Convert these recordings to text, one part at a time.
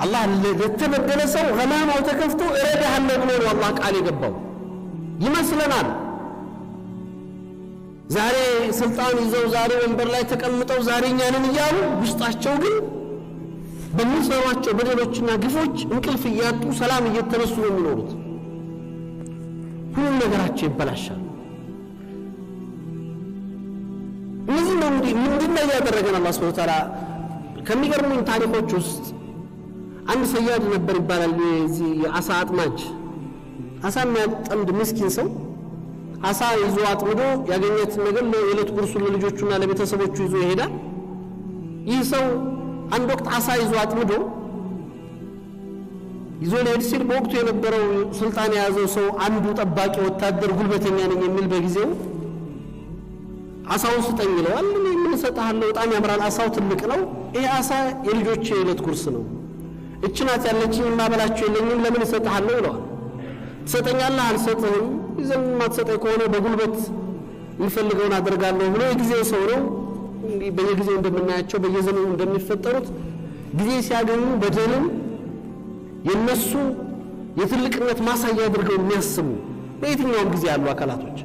አላህ ለተበደለ ሰው ገማማው ተከፍቶ እረዳሃለሁ ብሎ አላህ ቃል የገባው ይመስለናል። ዛሬ ስልጣን ይዘው ዛሬ ወንበር ላይ ተቀምጠው ዛሬ እኛንን እያሉ ውስጣቸው ግን በሚሰሯቸው በደሎችና ግፎች እንቅልፍ እያጡ ሰላም እየተነሱ ነው የሚኖሩት። ሁሉም ነገራቸው ይበላሻል። እነዚህ ነው እንግዲህ ምንድነው ያደረገን አላህ ሱብሓነሁ ወተዓላ ከሚገርሙኝ ታሪኮች ውስጥ አንድ ሰያድ ነበር ይባላል። የዚህ የአሳ አጥማጅ አሳ የሚያጠምድ ምስኪን ሰው አሳ ይዞ አጥምዶ ያገኘትን ነገር ለዕለት ጉርሱን ለልጆቹና ለቤተሰቦቹ ይዞ ይሄዳል። ይህ ሰው አንድ ወቅት አሳ ይዞ አጥምዶ ይዞ ሊሄድ ሲል በወቅቱ የነበረው ስልጣን የያዘው ሰው አንዱ ጠባቂ ወታደር ጉልበተኛ ነኝ የሚል በጊዜው አሳውን ስጠኝ ይለዋል። ምን ሰጣለሁ? በጣም ያምራል፣ አሳው ትልቅ ነው። ይሄ አሳ የልጆቼ የዕለት ጉርስ ነው፣ እችናት ያለችኝ ማበላቸው የለኝም፣ ለምን ሰጣለሁ ይለዋል። ትሰጠኛለህ? አልሰጥህም። ይዘን ማትሰጠኝ ከሆነ በጉልበት የሚፈልገውን አደርጋለሁ ብሎ የጊዜው ሰው ነው። በየጊዜው እንደምናያቸው በየዘመኑ እንደሚፈጠሩት ጊዜ ሲያገኙ በደልን የነሱ የትልቅነት ማሳያ አድርገው የሚያስቡ በየትኛውም ጊዜ ያሉ አካላቶች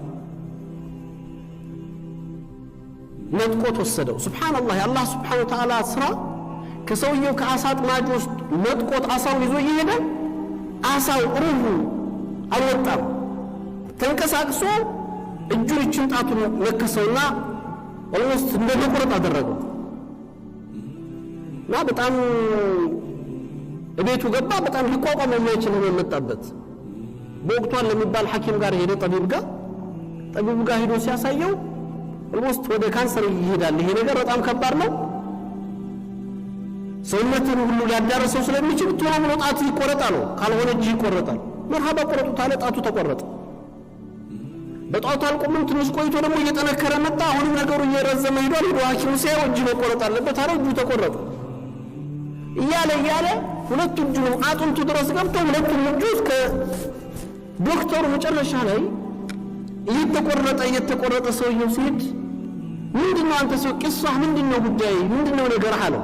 ነጥቆት ወሰደው። ሱብሃንአላህ የአላህ ሱብሃነሁ ወተዓላ ስራ ከሰውየው ከአሳ አጥማጅ ውስጥ ነጥቆት አሳውን ይዞ እየሄደ አሳው ሩሁ አልወጣም። ተንቀሳቅሶ እጁን እችን ጣቱን ነከሰውና ኦልሞስት እንደ መቁረጥ አደረገው እና በጣም እቤቱ ገባ። በጣም ሊቋቋም የማይችል ሆኖ መጣበት። በወቅቷን ለሚባል ሐኪም ጋር ሄደ፣ ጠቢብ ጋር ሄዶ ሲያሳየው ኦልሞስት ወደ ካንሰር ይሄዳል። ይሄ ነገር በጣም ከባድ ነው፣ ሰውነትን ሁሉ ሊያዳርሰው ስለሚችል ቶሎ ብሎ ጣቱ ይቆረጣል፣ ካልሆነ እጅ ይቆረጣል። መርሃባ ቆረጡ ታለ ጣቱ ተቆረጠ። በጣቱ አልቆመም። ትንሽ ቆይቶ ደግሞ እየጠነከረ መጣ። አሁንም ነገሩ እየረዘመ ሄዷል። ሄዶ ሐኪሙ ሲያየው እጅ መቆረጥ አለበት አለ። እጁ ተቆረጠ። እያለ ሁለቱ እጁ አጥንቱ ድረስ ገብቶ ሁለቱም እጁ እስከ ዶክተሩ መጨረሻ ላይ እየተቆረጠ ሰውየው ሲሄድ ምንድነው አንተ ሰው ቂሷህ ምንድነው ጉዳይ ምንድነው ነገር አለው።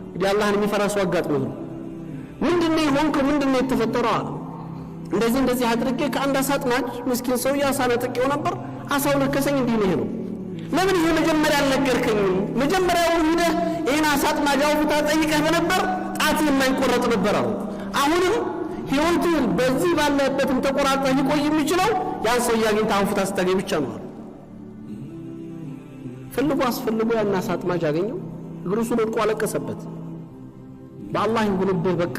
እንግዲህ አላህን የሚፈራ ሰው አጋጥሞ ነው። ምንድነው ይሆንከው? ምንድነው የተፈጠረው? አለ። እንደዚህ አድርጌ ከአንድ አሳ አጥማጅ ምስኪን ሰው አሳ ነጥቄው ነበር፣ አሳው ነከሰኝ። እንዲህ ነው ይሄው። ለምን ይሄ መጀመሪያ አልነገርከኝም? መጀመሪያው ሄደህ ይሄን አሳ አጥማጅ አውጥታ ጠይቀህ በነበር ጣትህ የማይቆረጥ ነበር አሉ። አሁንም ህይወቱ በዚህ ባለበትም ተቆራጣ ሊቆይ የሚችለው ያን ሰው ያግኝታ አውጥታ ስታገኝ ብቻ ነው። አስፈልጎ ያን አሳ አጥማጅ አገኘው። እግሩን ወድቆ አለቀሰበት። በአላህ ይሁንብህ በቃ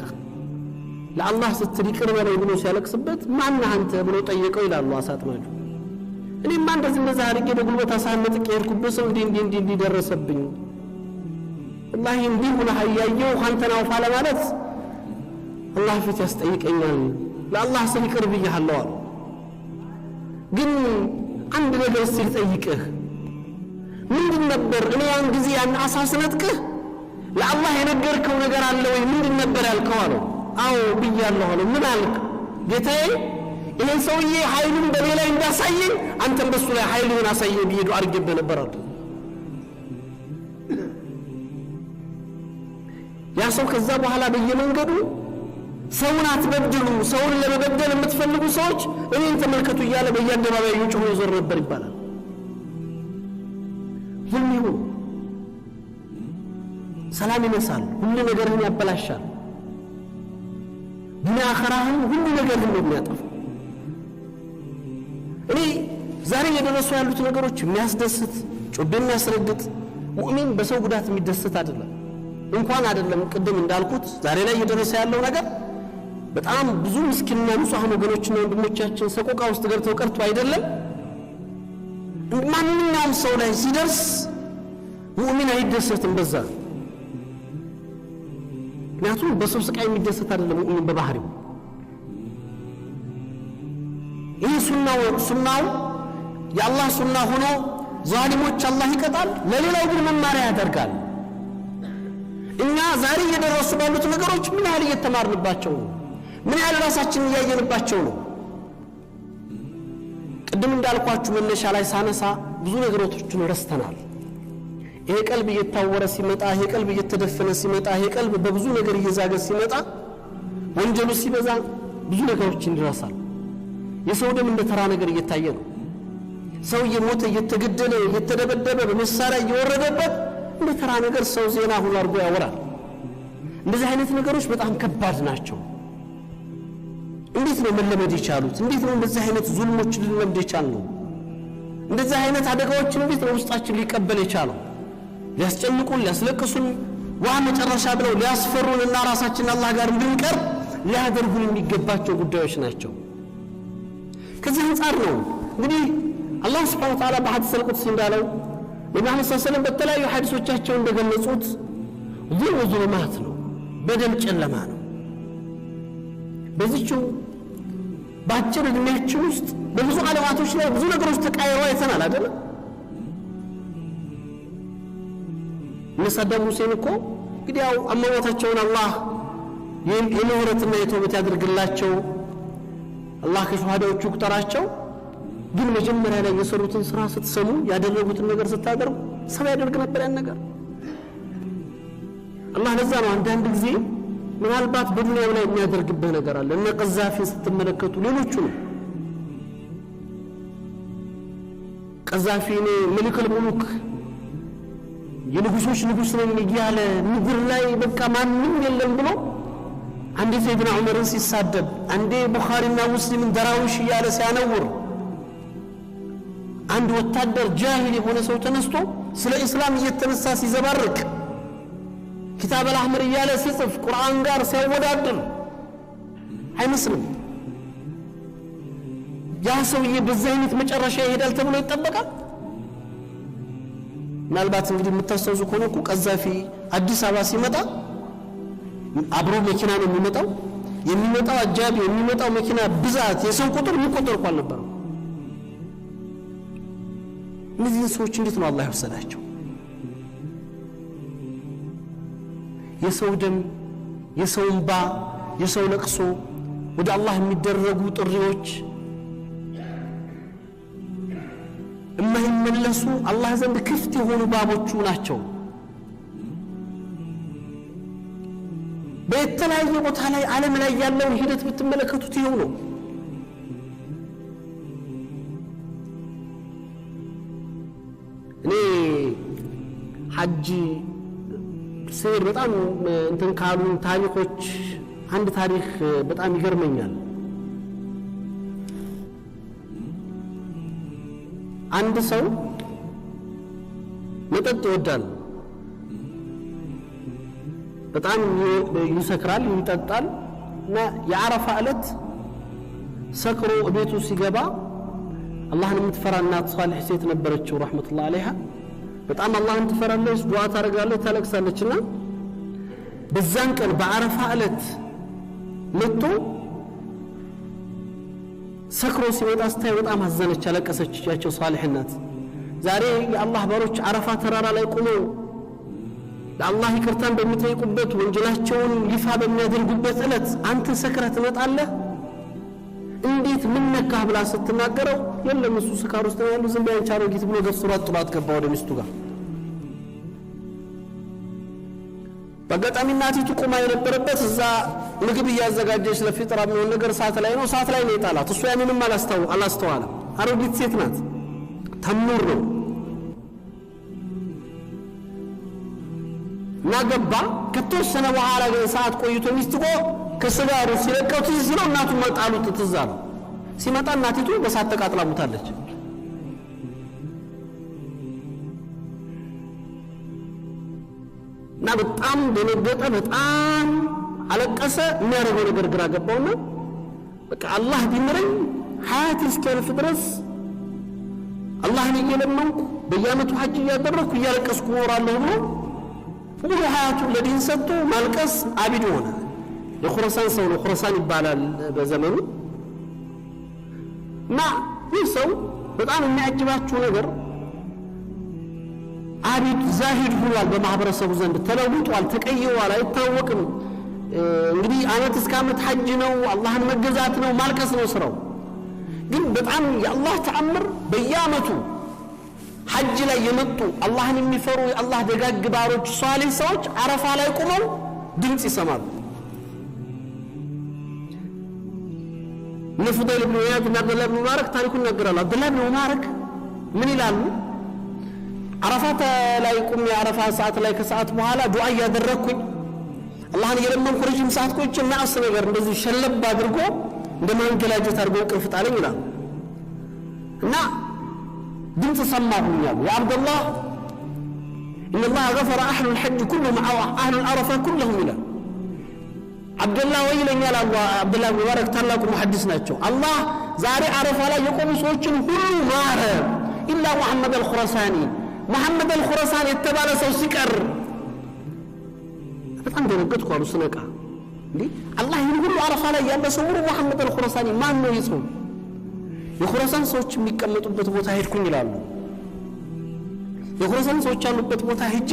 ለአላህ ስትል ይቅር በለኝ ብሎ ሲያለቅስበት ማን አንተ ብሎ ጠየቀው ይላሉ አሳ አጥማጁ። እኔማ እንደዚህ አድርጌ በጉልበት አሳነጥቄ ሄድኩበት ሰው እንዲህ ደረሰብኝ። ወላሂ እንዲህ ብሎ ያየው አንተን አውፋ ለማለት አላህ ፊት ያስጠይቀኛል። ለአላህ ስል ይቅር ብያለሁ አለ። ግን አንድ ነገር ሲል ጠይቅህ ምንድን ነበር? እኔ ያን ጊዜ ያን አሳ ስነጥቅህ ለአላህ የነገርከው ነገር አለ ወይ? ምንድን ነበር ያልከው አለው። አዎ ብያለሁ አለው። ምን አልክ? ጌታዬ ይሄን ሰውዬ ኃይሉን በኔ ላይ እንዳሳየኝ አንተም በሱ ላይ ኃይሉን አሳየኝ ብዬ ዱዓ አድርጌብህ ነበር አለ። ያ ሰው ከዛ በኋላ በየመንገዱ ሰውን አትበድሉ፣ ሰውን ለመበደል የምትፈልጉ ሰዎች እኔን ተመልከቱ እያለ በየአደባባዩ ጮሆ ይዞር ነበር ይባላል። ሁሉ ሰላም ይነሳል፣ ሁሉ ነገርን ያበላሻል። ዱንያ አኺራህን ሁሉ ነገርን የሚያጠፋ እኔ ዛሬ የደረሱ ያሉት ነገሮች የሚያስደስት ጮቤ የሚያስረግጥ ሙእሚን በሰው ጉዳት የሚደሰት አይደለም። እንኳን አይደለም ቅድም እንዳልኩት ዛሬ ላይ የደረሰ ያለው ነገር በጣም ብዙ ምስኪንና ንጹሃን ወገኖችና ወንድሞቻችን ሰቆቃ ውስጥ ገብተው ቀርቶ አይደለም። ማንኛውም ሰው ላይ ሲደርስ ሙእሚን አይደሰትም በዛ። ምክንያቱም በሰው ስቃይ የሚደሰት አይደለም ሙእሚን በባህሪው። ይህ ሱናው የአላህ ሱና ሆኖ ዛሊሞች አላህ ይቀጣል፣ ለሌላው ግን መማሪያ ያደርጋል። እኛ ዛሬ እየደረሱ ባሉት ነገሮች ምን ያህል እየተማርንባቸው ነው? ምን ያህል ራሳችንን እያየንባቸው ነው? ቅድም እንዳልኳችሁ መነሻ ላይ ሳነሳ ብዙ ነገሮችን ረስተናል። ይሄ ቀልብ እየታወረ ሲመጣ ይሄ ቀልብ እየተደፈነ ሲመጣ ይሄ ቀልብ በብዙ ነገር እየዛገ ሲመጣ ወንጀሉ ሲበዛ ብዙ ነገሮችን ይረሳል የሰው ደም እንደ ተራ ነገር እየታየ ነው ሰው እየሞተ እየተገደለ እየተደበደበ በመሳሪያ እየወረደበት እንደ ተራ ነገር ሰው ዜና ሁሉ አድርጎ ያወራል እንደዚህ አይነት ነገሮች በጣም ከባድ ናቸው እንዴት ነው መለመድ የቻሉት እንዴት ነው እንደዚህ አይነት ዙልሞች ልንለምድ የቻልነው እንደዚህ አይነት አደጋዎችን እንዴት ነው ውስጣችን ሊቀበል የቻለው ሊያስጨንቁን ሊያስለቅሱን መጨረሻ ብለው ሊያስፈሩንና ራሳችን አላህ ጋር እንድንቀር ሊያደርጉን የሚገባቸው ጉዳዮች ናቸው ከዚህ አንፃር ነው እንግዲህ አላህ Subhanahu Wa Ta'ala በሐዲስ አልቁድሲ እንዳለው ነብዩ ሰለላሁ ዐለይሂ ወሰለም በተለያዩ ሐዲሶቻቸው እንደገለጹት ዙልማት ነው በደል ጨለማ ነው በዚህው ባጭር እድሜያችን ውስጥ በብዙ ዓለማቶች ላይ ብዙ ነገሮች ተቃይረው አይተናል አይደል ሰዳም ሁሴን እኮ እንግዲህ ያው አማዋታቸውን አላህ የምህረትና የተውበት ያድርግላቸው አላህ ከሸሃዳዎቹ ቁጥራቸው ግን መጀመሪያ ላይ የሰሩትን ስራ ስትሰሙ ያደረጉትን ነገር ስታደርጉ ሰው ያደርግ ነበር ያን ነገር አላህ ለዛ ነው አንዳንድ ጊዜ ምናልባት በዱንያው ላይ የሚያደርግበት ነገር አለ እነ ቀዛፊ ስትመለከቱ ሌሎቹ ነው ቀዛፊ ነው መልከል ሙሉክ የንጉሶች ንጉስ ነኝ እያለ ምድር ላይ በቃ ማንንም የለም ብሎ አንዴ ሰይድና ዑመርን ሲሳደብ አንዴ ቡኻሪና ሙስሊምን ደራውሽ እያለ ሲያነውር አንድ ወታደር ጃሂል የሆነ ሰው ተነስቶ ስለ እስላም እየተነሳ ሲዘባርቅ كتاب الأحمر እያለ ሲጽፍ ቁርአን ጋር ሲያወዳድር አይመስልም ያ ሰውዬ በዚህ አይነት መጨረሻ ይሄዳል ተብሎ ይጠበቃል ምናልባት እንግዲህ የምታስተውዙ ከሆነ እኮ ቀዛፊ አዲስ አበባ ሲመጣ አብሮ መኪና ነው የሚመጣው አጃቢ የሚመጣው መኪና ብዛት የሰው ቁጥር የሚቆጠር እንኳን ነበር እነዚህ ሰዎች እንዴት ነው አላህ ያወሰዳቸው የሰው ደም የሰው እንባ የሰው ለቅሶ ወደ አላህ የሚደረጉ ጥሪዎች የማይመለሱ አላህ ዘንድ ክፍት የሆኑ ባቦቹ ናቸው በተለያየ ቦታ ላይ ዓለም ላይ ያለውን ሂደት ብትመለከቱት ይሄው ነው እኔ ሐጅ ሰይር በጣም እንትን ካሉ ታሪኮች አንድ ታሪክ በጣም ይገርመኛል አንድ ሰው መጠጥ ይወዳል በጣም ይሰክራል ይጠጣል እና የዓረፋ ዕለት ሰክሮ ቤቱ ሲገባ አላህን የምትፈራ እናት ሷሊህ ሴት ነበረችው ረህመቱላህ ዐለይሃ በጣም አላህን ትፈራለች ዱዓ ታረጋለች ታለቅሳለችና በዛን ቀን በዓረፋ ዕለት መጥቶ ሰክሮ ሲወጣ ስታይ በጣም አዘነች አለቀሰች ያቸው ሷሊህ እናት ዛሬ የአላህ ባሮች ዓረፋ ተራራ ላይ ቆመው ለአላህ ይቅርታን በሚጠይቁበት ወንጀላቸውን ይፋ በሚያደርጉበት ዕለት አንተ ሰክረህ ትመጣለህ እንዴት ምን ነካህ ብላ ስትናገረው የለም እሱ ስካር ውስጥ ነው ያለው ዝም ብሎ ያንቻለው ጊዜ ብሎ ገፍቷት ጥላት ገባ ወደ ሚስቱ ጋር በአጋጣሚ እናቲቱ ቆማ የነበረበት እዛ ምግብ እያዘጋጀች ለፍጥራ የሚሆን ነገር ሰዓት ላይ ነው የጣላት እሱ ያንንም አላስተዋለም አሮጊት ሴት ናት ተምኑር ነው ናገባ ከተወሰነ በኋላ ግን ሰዓት ቆይቶ ሚስቱ ከስጋሩ ሲለቀቱ ሲለው እናቱ መጣሉት ትዛሉ ሲመጣ እናቲቱ በሳት ተቃጥላ ሞታለች እና በጣም ደነገጠ በጣም አለቀሰ የሚያደርገው ነገር ግራ ገባውና በቃ አላህ ቢምረኝ ሐያት እስከልፍ ድረስ አላህን እየለመንኩ በየዓመቱ ሐጅ እያደረኩ እያለቀስኩ እኖራለሁ ብሎ ሙሉ ሐያቱ ለዲን ሰጥቶ ማልቀስ አቢድ ሆነ የኹረሳን ሰው ነው ኹረሳን ይባላል በዘመኑ እና ይህ ሰው በጣም የሚያጅባቸው ነገር አቢድ ዛሂድ ሆኗል በማህበረሰቡ ዘንድ ተለውጧል ተቀይሯል አይታወቅም እንግዲህ አመት እስከ አመት ሐጅ ነው አላህን መገዛት ነው ማልቀስ ነው ስራው ግን በጣም የአላህ ተአምር በየዓመቱ ሐጅ ላይ የመጡ አላህን የሚፈሩ የአላህ ደጋግ ባሮች ሷሊህ ሰዎች አረፋ ላይ ቆመው ድምጽ ይሰማሉ። ነፍዳል ኢብኑ ኢያድ እና አብዱላህ ኢብኑ ሙባረክ ታሪኩን ነገራሉ። አብዱላህ ኢብኑ ሙባረክ ምን ይላሉ? አረፋት ላይ ቆሜ አረፋ ሰዓት ላይ ከሰዓት በኋላ ዱዓ ያደረኩኝ አላህን የለመንኩ ረጅም ሰዓት ቆይቼ ናስ ነገር እንደዚህ ሸለብ አድርጎ እንደማንገላጀት አድርጎ እንቅልፍ ጣለኝ ይላል። እና ድምጽ ሰማሁኝ አሉ ያ አብዱላህ إن الله غفر أهل الحج كلهم أهل العرفة كلهم إلى عبد الله ويلن يا الله عبد الله مبارك تلاكم محدث ناتشو الله زاري عرفة لا يقوم سوچن كل مار إلا محمد الخراساني محمد الخراساني اتبع سو سكر በጣም ደረገጥኩ አሉ ስነቃ እንዴ አላህ ይሁን ሁሉ አረፋ ላይ ያለ ሰው محمد الخراساني ማን ነው ይሰው የኹራሳን ሰዎች የሚቀመጡበት ቦታ ሄድኩኝ ይላሉ። የኹራሳን ሰዎች ያሉበት ቦታ ሄጄ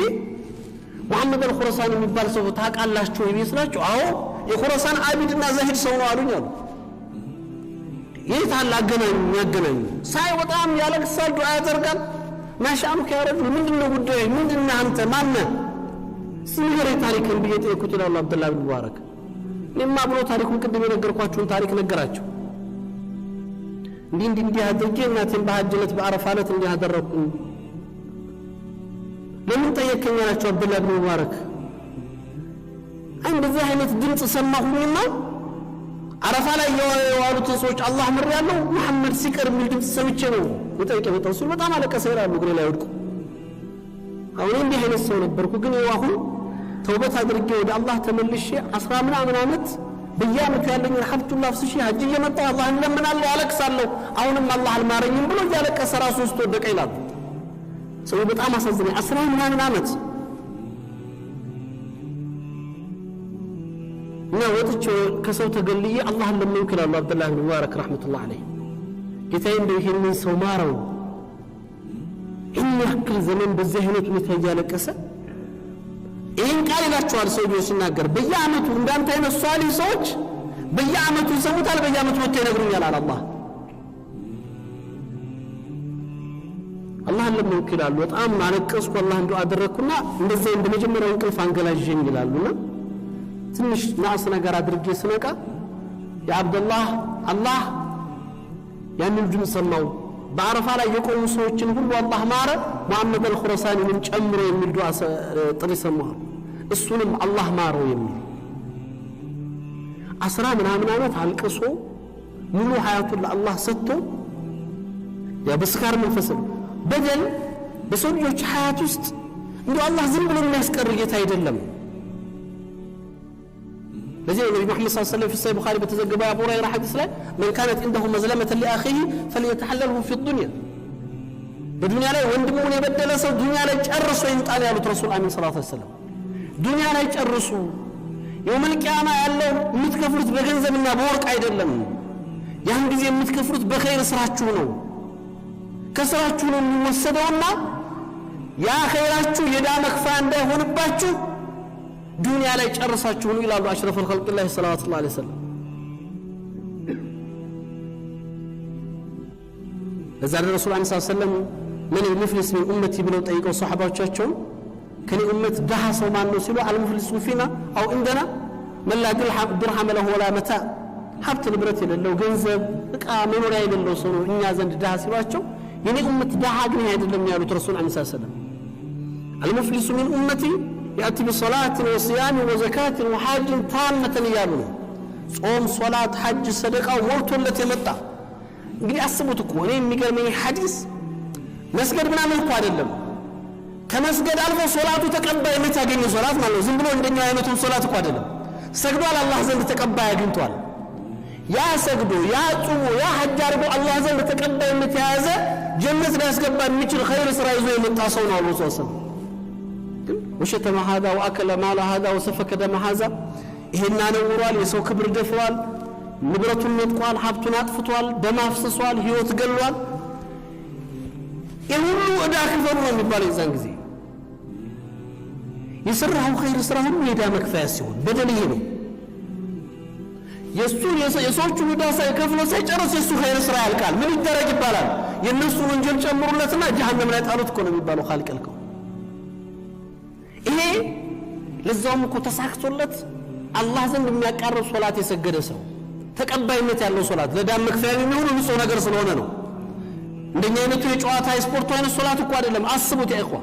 محمد الخراساني የሚባል ሰው ታውቃላችሁ ይመስላችሁ? አዎ የኹራሳን አቢድና ዘሂድ ሰው ነው አሉኝ አሉ። ይታላ ያገናኙ ሳይ በጣም ያለቅሳል ዱዓ ያደርጋል። ማሻአሉ ከያረዱ ምንድነው ጉዳይ ምንድነው አንተ ማን ሲነገር ታሪክን በየጠየቁት ይላል አብዱላህ ኢብኑ ሙባረክ ለማ ብሎ ታሪኩን ቅድም የነገርኳችሁን ታሪክ ነገራቸው። እንዲህ አድርጌ እናቴን በሐጅነት በአረፋለት እንዲህ አደረኩ። ለምን ጠየቀኝ አላቸው አብዱላህ ኢብኑ ሙባረክ። እንደዚህ አይነት ድምጽ ሰማሁኝና አረፋ ላይ የዋሉትን ሰዎች አላህ ምር ያለው መሐመድ ሲቀር የሚል ድምጽ ሰምቼ ነው የጠየቀኝ። ተውሲል በጣም አለቀሰ ይላሉ እግሬ ላይ ወድቁ። አሁን እንዲህ አይነት ሰው ነበርኩ ግን አሁን ተውበት አድርጌ ወደ አላህ ተመልሼ 10 ምናምን ዓመት በየዓመቱ ያለኝ ሀብቱላህ ፍስሺ ሐጅ እየመጣሁ አላህን ለምናለሁ አለቅሳለሁ። አሁንም አላህ አልማረኝም ብሎ ያለቀሰ ራሱ ውስጥ ወደቀ ይላል። ሰው በጣም አሳዝነኝ 10 ምናምን ዓመት እና ወጥቼ ከሰው ተገልዬ አላህን ለምንኩ ይላሉ አብዱላህ ኢብኑ ሙባረክ ረህመቱላህ ዐለይሂ። ጌታዬ እንደው ይሄንን ሰው ማረው ያክል ዘመን በዚህ አይነት ሁኔታ ያለቀሰ ይሄን ቃል ይላቸዋል ሰውዬው ሲናገር። በየዓመቱ እንዳንተ አይነት ሷሊህ ሰዎች በየዓመቱ ይሰሙታል፣ በየዓመቱ ወጥተው ይነግሩኛል አለ አላህ። አላህን ለምንኩ ይላሉ። በጣም አለቀስኩ አላህን ዱዓ አደረኩና እንደዚህ እንደ መጀመሪያው እንቅልፍ አንገላጀኝ ይላሉና ትንሽ ናስ ነገር አድርጌ ስነቃ ያ አብዱላህ አላህ ያንን ድምጽ ሰማው። በአረፋ ላይ የቆሙ ሰዎችን ሁሉ አላህ ማረ محمد الخراساني ጨምሮ የሚል ዱዓ ጥሪ ሰማሁ። እሱንም አላህ ማረው የሚል 10 ምናምን ዓመት አልቅሶ ሙሉ ሐያቱን ለአላህ ሰጥቶ ያ በስካር መንፈስ በደል በሰው ልጆች ሐያት ውስጥ እንደው አላህ ዝም ብሎ የሚያስቀር ጌታ አይደለም። لذلك النبي محمد صلى الله عليه وسلم في الصحيح البخاري بتزجب أبو هريرة حديث له من كانت عنده مظلمة لأخيه فليتحلله في الدنيا. بالدنيا لا وندمون يبدل سو الدنيا لا يجرسوا ينطال يا رسول الله صلى الله عليه وسلم. الدنيا لا يجرسوا يوم القيامة الله متكفرت بغنزب እና በወርቅ አይደለም። ያን ጊዜ የምትከፍሩት በኸይር ስራችሁ ነው። ከስራችሁ ነው የሚወሰደውና ያ ኸይራችሁ የዳ መክፋ እንዳይሆንባችሁ ዱንያ ላይ ጨርሳችሁ ነው ይላሉ አሽረፉል ኸልቅላህ ሰለላሁ ዐለይሂ ወሰለም። ለዛ ረሱል ሰለላሁ ዐለይሂ ወሰለም ምን المفلس من امتي ብለው ጠይቀው ሷሃባዎቻቸው ከኔ ኡመት ደሃ ሰው ማን ነው ሲሉ المفلس فينا او عندنا من لا درهم له ولا متاع ሀብት ንብረት የሌለው ገንዘብ ዕቃ መኖሪያ የሌለው ሰው ነው እኛ ዘንድ ደሃ ሲሏቸው የኔ ኡመት ደሃ ግን አይደለም ያሉት ረሱል ሰለላሁ ዐለይሂ ወሰለም። المفلس من امتي يأتي بصلاة وصيام وزكاة وحاج تامة يالونه صوم صلاة حج صدقة وموت التي متى እንግዲህ አስቡት እኮ እኔ የሚገርመኝ ሐዲስ መስገድ ምናምን እኮ አይደለም ከመስገድ አልፎ ሶላቱ ተቀባይነት ያገኘ ሶላት ማለት ነው። ዝም ብሎ እንደኛ አይነቱ ሶላት እኮ አይደለም። ሰግዷል አላህ ዘንድ ተቀባይ አግኝቷል። ያ ሰግዶ ያ ጾሙ ያ ሐጅ አድርጎ አላህ ዘንድ ተቀባይነት የያዘ ጀነት ሊያስገባ የሚችል ኸይር ስራ ይዞ የመጣ ሰው ነው አላህ ሰለላሁ ዐለይሂ وشتم هذا وأكل مال هذا وسفك دم هذا إهنا نورال يسو كبر دفوال نبرة نتقوال حبتنا أطفتوال دم أفسسوال هيوت قلوال يهولو أداك الفرون يبالي زنقزي يسرهم خير سرهم يدامك فاسيون بدلينه يسوچو نداسا يكفلو سيجرس يسو خير سرها الكال من الدرج يبالان የነሱን ወንጀል ጨምሩለትና ጀሃነም ላይ ጣሉት እኮ ነው የሚባለው ኻልቀልከው ይሄ ለዛውም እኮ ተሳክቶለት አላህ ዘንድ የሚያቃርብ ሶላት የሰገደ ሰው ተቀባይነት ያለው ሶላት ለዳም መክፈያ የሚሆን ንጹህ ነገር ስለሆነ ነው እንደኛ አይነቱ የጨዋታ ስፖርት አይነት ሶላት እኮ አይደለም አስቡት ያ ኢኽዋ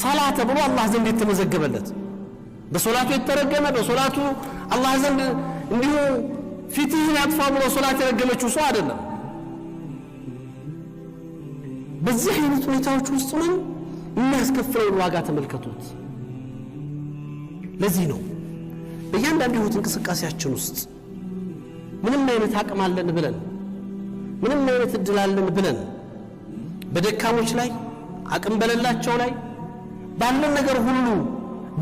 ሰላተ ብሎ አላህ ዘንድ የተመዘገበለት በሶላቱ የተረገመ በሶላቱ አላህ ዘንድ እንዲሁ ፊትህን ያጥፋ ብሎ ሶላት የረገመችው ሰው አይደለም በዚህ አይነት ሁኔታዎች ውስጥ ነው የሚያስከፍለውን ዋጋ ተመልከቱት ለዚህ ነው በእያንዳንዱ ህይወት እንቅስቃሴያችን ውስጥ ምንም አይነት አቅም አለን ብለን ምንም አይነት እድል አለን ብለን በደካሞች ላይ አቅም በሌላቸው ላይ ባለን ነገር ሁሉ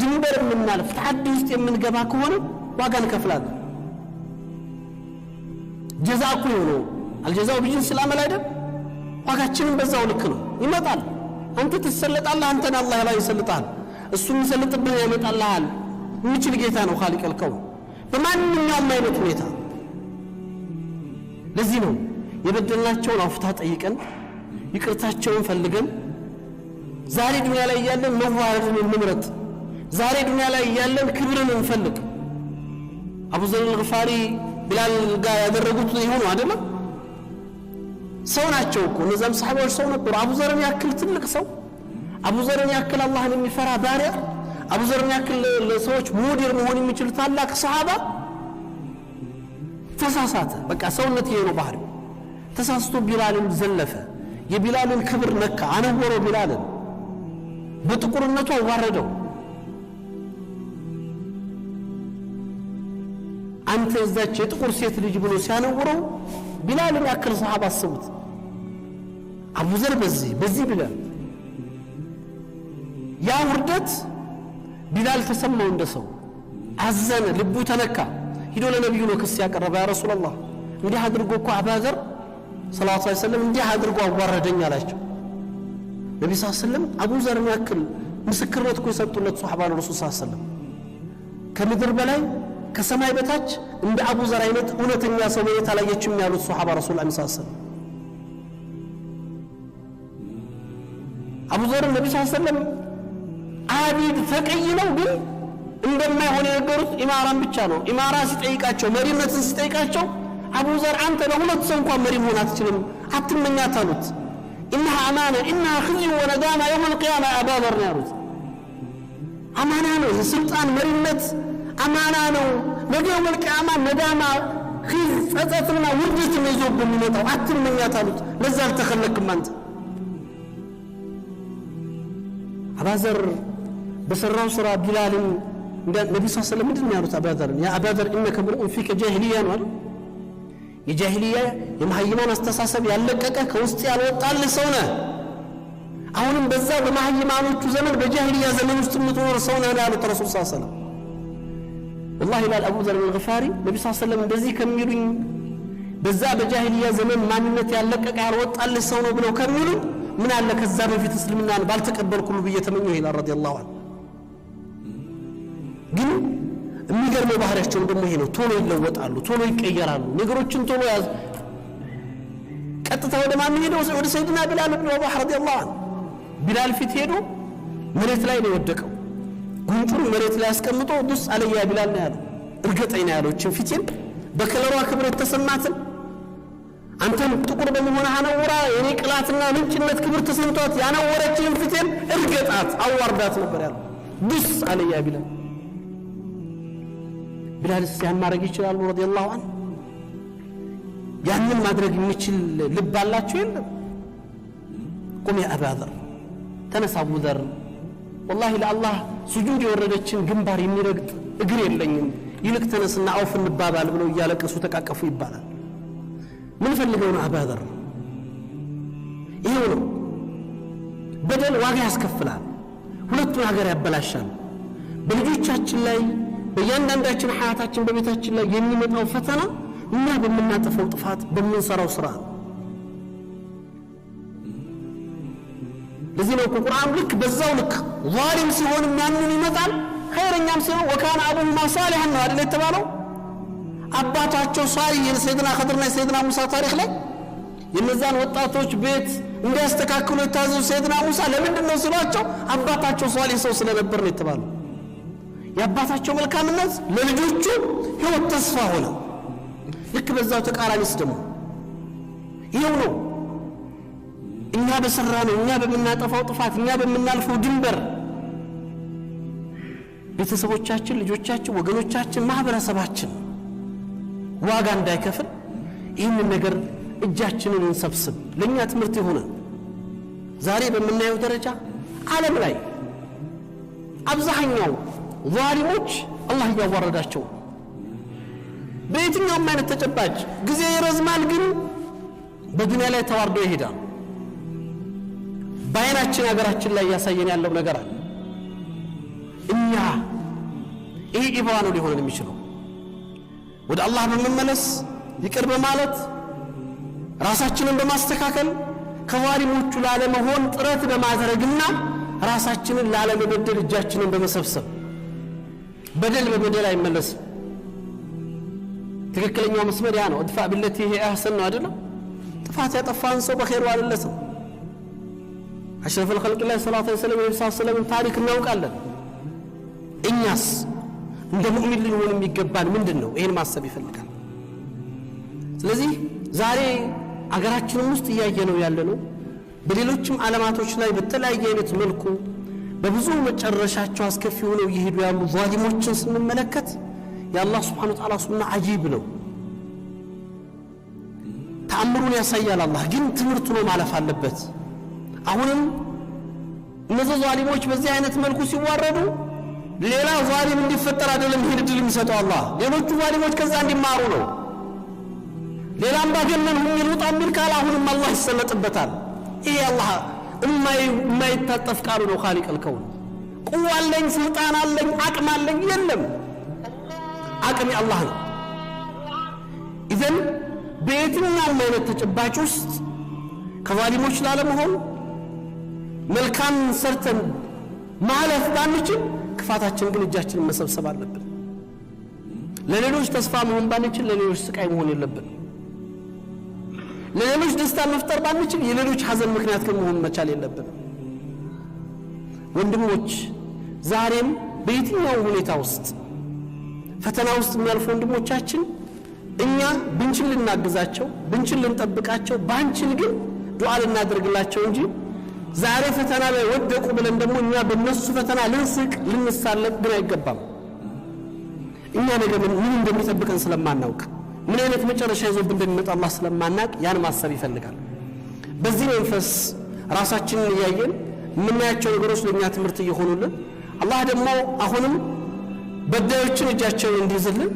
ድንበር የምናልፍ ተሐዲ ውስጥ የምንገባ ከሆነ ዋጋ እንከፍላለን ጀዛኩ ነው አልጀዛው ቢጅንስ العمل አይደል ዋጋችንን በዛው ልክ ነው ይመጣል አንተ ትሰለጣለህ አንተን አላህ ላይ ይሰልጣል እሱ የሚሰልጥብህ ያመጣልሃል የሚችል ጌታ ነው ኻሊቀልከው በማንኛውም አይነት ሁኔታ ለዚህ ነው የበደልናቸውን አፍታ ጠይቀን ይቅርታቸውን ፈልገን ዛሬ ዱንያ ላይ ያለን መዋረድን እንምረጥ ዛሬ ዱንያ ላይ ያለን ክብርን እንፈልግ አቡ ዘር الغፋሪ ቢላል ጋር ያደረጉት ይሆኑ አይደለም ሰው ናቸው እኮ እነዛም ሰሃባዎች ሰው ነበሩ አቡ ዘርን ያክል ትልቅ ሰው አቡ ዘርን ያክል አላህን የሚፈራ ባሪያ አቡ ዘርን ያክል ለሰዎች ሞዴል መሆን የሚችል ታላቅ ሰሃባ ተሳሳተ በቃ ሰውነት የሆነ ባህሪ ተሳስቶ ቢላልን ዘለፈ የቢላልን ክብር ነካ አነወረው ቢላልን በጥቁርነቱ አዋረደው አንተ እዛች የጥቁር ሴት ልጅ ብሎ ሲያነውረው ቢላልን ያክል ሰሃባ አስቡት አቡ ዘር በዚህ ቢላል ያ ውርደት ቢላል ተሰማው እንደሰው አዘነ ልቡ ተነካ ሂዶ ለነብዩ ነው ክስ ያቀረበ ያ ረሱላህ እንዲህ አድርጎ እኮ አባዘር ሰለላሁ ዐለይሂ ወሰለም እንዲህ አድርጎ አዋረደኝ አላቸው ነብዩ ሰለላሁ ዐለይሂ ወሰለም አቡ ዘርን ያክል ምስክርነት እኮ የሰጡለት ሱሐባ ነው ረሱል ሰለላሁ ዐለይሂ ወሰለም ከምድር በላይ ከሰማይ በታች እንደ አቡ ዘር አይነት እውነተኛ ሰው ነው ታላየችም ያሉት ሱሐባ ረሱል ሰለላሁ ዐለይሂ ወሰለም አቡ ዘር ነብዩ ሰለላሁ ዐለይሂ ወሰለም አቢድ ፈቀይ ነው ግን እንደማይሆን የነገሩት ኢማራን ብቻ ነው ኢማራ ሲጠይቃቸው መሪነትን ሲጠይቃቸው አቡ ዘር አንተ ለሁለት ሰው እንኳን መሪ መሆን አትችልም አትመኛት አሉት ኢንሃ አማና ኢንሃ ኽዚ ወነዳማ يوم القيامه አባ ዘር ነው ያሉት አማና ነው የስልጣን መሪነት አማና ነው ነገ يوم القيامه ነዳማ ኺዝ ጸጸትና ውርደት ነው ይዞብህ የሚመጣው አትመኛት አሉት ለዛ አልተኸለክም አንተ አባ ዘር በሰራው ስራ ቢላልን ነብዩ ሰለላሁ ዐለይሂ ወሰለም ምንድነው ያሉት አባዘር ያ አባዘር انك مرء فيك جاهليه ነው አይደል የጃሂሊያ የማህይማን አስተሳሰብ ያለቀቀ ከውስጥ ያልወጣል ሰው ነህ አሁንም በዛ በማህይማኖቹ ዘመን በጃሂሊያ ዘመን ውስጥ የምትኖር ሰው ነህ ያሉት ረሱል ሰለላሁ ዐለይሂ ወሰለም والله لا ابو ذر الغفاري ነብዩ ሰለላሁ ዐለይሂ ወሰለም እንደዚህ ከሚሉኝ በዛ በጃሂሊያ ዘመን ማንነት ያለቀቀ ያልወጣል ሰው ነው ብለው ከሚሉ ምን አለ ከዛ በፊት እስልምናን ባልተቀበልኩ ብዬ ተመኘው ይላል ረዲየላሁ ዐንሁ ግን የሚገርመው ባህሪያቸው ደግሞ ይሄ ነው ቶሎ ይለወጣሉ ቶሎ ይቀየራሉ ነገሮችን ቶሎ ያዝ ቀጥታ ወደ ማን ሄደው ወደ ሰይድና ቢላል ኢብኑ ረባህ ረዲየላሁ ዐንሁ ቢላል ፊት ሄዶ መሬት ላይ ነው የወደቀው ጉንጩን መሬት ላይ አስቀምጦ ዱስ አለያ ቢላል ነው ያለው እርግጠኛ ነው ያለው ፊቴን በከለሯ ክብር ተሰማትን አንተም ጥቁር በመሆነ አነውራ የኔ ቅላትና ምንጭነት ክብር ተሰምቷት ያነወረችኝ ፊቴን እርግጣት አዋርዳት ነበር ያለው ዱስ አለያ ቢላል ቢላል ሲያን ማድረግ ይችላል ረዲየላሁ ዐንሁ ያንን ማድረግ የሚችል ልብ አላችሁ የለም ቁም ያ አባዘር ተነሳ አቡ ዘር والله ለአላህ ስጁድ የወረደችን ግንባር የሚረግጥ እግር የለኝም ይልቅ ተነስና አውፍ እንባባል ብለው እያለቀሱ ተቃቀፉ ይባላል ምን ፈልገው ነው አባዘር ይሄው ነው በደል ዋጋ ያስከፍላል ሁለቱን ሀገር ያበላሻል በልጆቻችን ላይ በእያንዳንዳችን ሐያታችን በቤታችን ላይ የሚመጣው ፈተና እኛ በመናጠፈው ጥፋት በመንሰራው ስራ ለዚህ ነው ቁርአን ልክ በዛው ልክ ዛሊም ሲሆን ማንንም ይመጣል ኸይረኛም ሲሆን ወካነ አቡሁማ ሷሊሃን ነው አይደል የተባለው አባታቸው ሷሊህ የሰይድና ኸድርና የሰይድና ሙሳ ታሪክ ላይ የነዛን ወጣቶች ቤት እንዲያስተካክሉ የታዘዙ ሰይድና ሙሳ ለምንድን ነው ሲሏቸው አባታቸው ሷሊህ ሰው ስለነበር ነው የተባለው። የአባታቸው መልካምነት ለልጆቹ ሕይወት ተስፋ ሆነ። ልክ በዛው ተቃራኒስ ደግሞ ይሄው ነው። እኛ በሰራነው እኛ በመናጠፋው ጥፋት እኛ በመናልፈው ድንበር ቤተሰቦቻችን፣ ልጆቻችን፣ ወገኖቻችን፣ ማህበረሰባችን ዋጋ እንዳይከፍል ይህንን ነገር እጃችንን እንሰብስብ። ለኛ ትምህርት ይሆነ። ዛሬ በመናየው ደረጃ ዓለም ላይ አብዛኛው ዛሊሞች አላህ ያዋረዳቸው በየትኛውም አይነት ተጨባጭ ጊዜ ይረዝማል፣ ግን በዱንያ ላይ ተዋርደው ይሄዳል። በአይናችን ሀገራችን ላይ ያሳየን ያለው ነገር አለ። እኛ ይሄ ኢባዋ ነው ሊሆን የሚችለው ወደ አላህ በመመለስ ይቅር በማለት ራሳችንን በማስተካከል ከዛሊሞቹ ላለመሆን ጥረት በማድረግና ራሳችንን ላለመበደል እጃችንን በመሰብሰብ በደል በበደል አይመለስም። ትክክለኛው መስመር ያ ነው። እድፋ ቢለቲ ይሄ አህሰን ነው አይደለም? ጥፋት ያጠፋን ሰው በኸይሩ አለለሰው። አሽረፈል ኸልቅ ላይ ሰለላሁ ዐለይሂ ወሰለም ታሪክ እናውቃለን። እኛስ እንደ ሙእሚን ልንሆን የሚገባን ምንድነው? ይሄን ማሰብ ይፈልጋል። ስለዚህ ዛሬ አገራችንን ውስጥ እያየነው ያለነው በሌሎችም ዓለማቶች ላይ በተለያየ አይነት መልኩ በብዙ መጨረሻቸው አስከፊ ሆነው ይሄዱ ያሉ ዛሊሞችን ስንመለከት የአላህ Subhanahu Wa Ta'ala ሱና አጂብ ነው። ተአምሩን ያሳያል። አላህ ግን ትምህርቱ ነው ማለፍ አለበት። አሁንም እነዚህ ዛሊሞች በዚህ አይነት መልኩ ሲዋረዱ ሌላ ዛሊም እንዲፈጠር አይደለም ይሄን ድል የሚሰጠው አላህ፣ ሌሎቹ ዛሊሞች ከዛ እንዲማሩ ነው። ሌላ አምባገነን ሆኖ ይሉት አሚር ካለ አሁንም አላህ ይሰለጥበታል። ይሄ አላህ የማይታጠፍ ቃሉ ነው። ኻሊቅ الكون ቁዋ አለኝ፣ ስልጣን አለኝ፣ አቅም አለኝ የለም። አቅም የአላህ ነው። ኢዘን በየትኛውም አይነት ተጨባጭ ውስጥ ከዛሊሞች ላለመሆን መልካም ሰርተን ማለፍ ባንችል ክፋታችን ግን እጃችንን መሰብሰብ አለብን። ለሌሎች ተስፋ መሆን ባንችል ለሌሎች ስቃይ መሆን የለብን። ለሌሎች ደስታ መፍጠር ባንችል የሌሎች ሐዘን ምክንያት መሆን መቻል የለብን። ወንድሞች ዛሬም በየትኛው ሁኔታ ውስጥ ፈተና ውስጥ የሚያልፉ ወንድሞቻችን እኛ ብንችል ልናግዛቸው፣ ብንችል ልንጠብቃቸው፣ ባንችል ግን ዱዓ ልናደርግላቸው እንጂ ዛሬ ፈተና ላይ ወደቁ ብለን ደግሞ እኛ በእነሱ ፈተና ልንስቅ ልንሳለቅ ግን አይገባም። እኛ ነገ ምን እንደሚጠብቀን ስለማናውቅ ምን አይነት መጨረሻ ይዞብን እንደሚመጣ አላህ ስለማናውቅ ያን ማሰብ ይፈልጋል። በዚህ መንፈስ ራሳችንን እያየን የምናያቸው ነገሮች ለኛ ትምህርት እየሆኑልን አላህ ደግሞ አሁንም በዳዮችን እጃቸውን እንዲይዝልን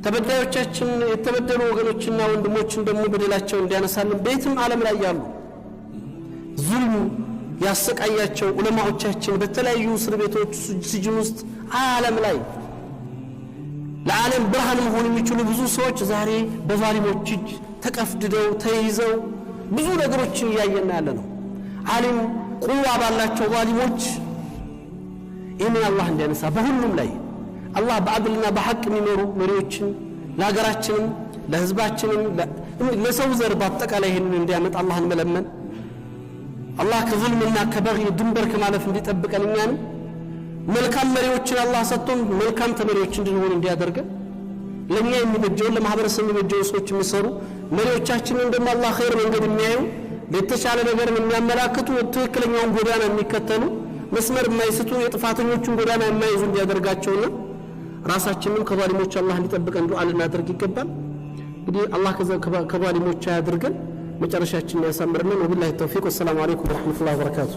ተበዳዮቻችን የተበደሉ ወገኖችና ወንድሞችን ደግሞ በደላቸው እንዲያነሳልን በየትም ዓለም ላይ ያሉ ዙልም ያሰቃያቸው ዑለማዎቻችን በተለያዩ እስር ቤቶች ስጅን ውስጥ ዓለም ላይ ለዓለም ብርሃን መሆን የሚችሉ ብዙ ሰዎች ዛሬ በዛሊሞች እጅ ተቀፍድደው ተይዘው ብዙ ነገሮችን እያየን ያለ ነው። ዓለም ቁዋ ባላቸው ዛሊሞች ኢማን አላህ እንዲያነሳ በሁሉም ላይ አላህ በአድልና በሐቅ የሚመሩ መሪዎችን ለሀገራችንም ለህዝባችንም ለሰው ዘር በአጠቃላይ ይሄንን እንዲያመጣ አላህን መለመን አላህ ከዙልምና ከበግይ ድንበር ከማለፍ እንዲጠብቀን እኛንም መልካም መሪዎችን አላህ ሰጥቶን መልካም ተመሪዎች እንድንሆን እንዲያደርገን ለኛ የሚበጀውን ለማህበረሰብ የሚበጀውን ሰዎች የሚሰሩ መሪዎቻችንን ደግሞ አላህ ኸይር መንገድ የሚያዩ ለተሻለ ነገር የሚያመላክቱ ትክክለኛውን ጎዳና የሚከተሉ መስመር የማይስቱ የጥፋተኞችን ጎዳና የማይዙ እንዲያደርጋቸውና ራሳችንን ከዛሊሞች አላህ እንዲጠብቀን ዱዓ ልናደርግ ይገባል። እንግዲህ አላህ ከዛሊሞች ያድርገን፣ መጨረሻችንን ያሳምርልን። ወቢላሂ ተውፊቅ። ወሰላሙ አለይኩም ወራህመቱላሂ ወበረካቱ።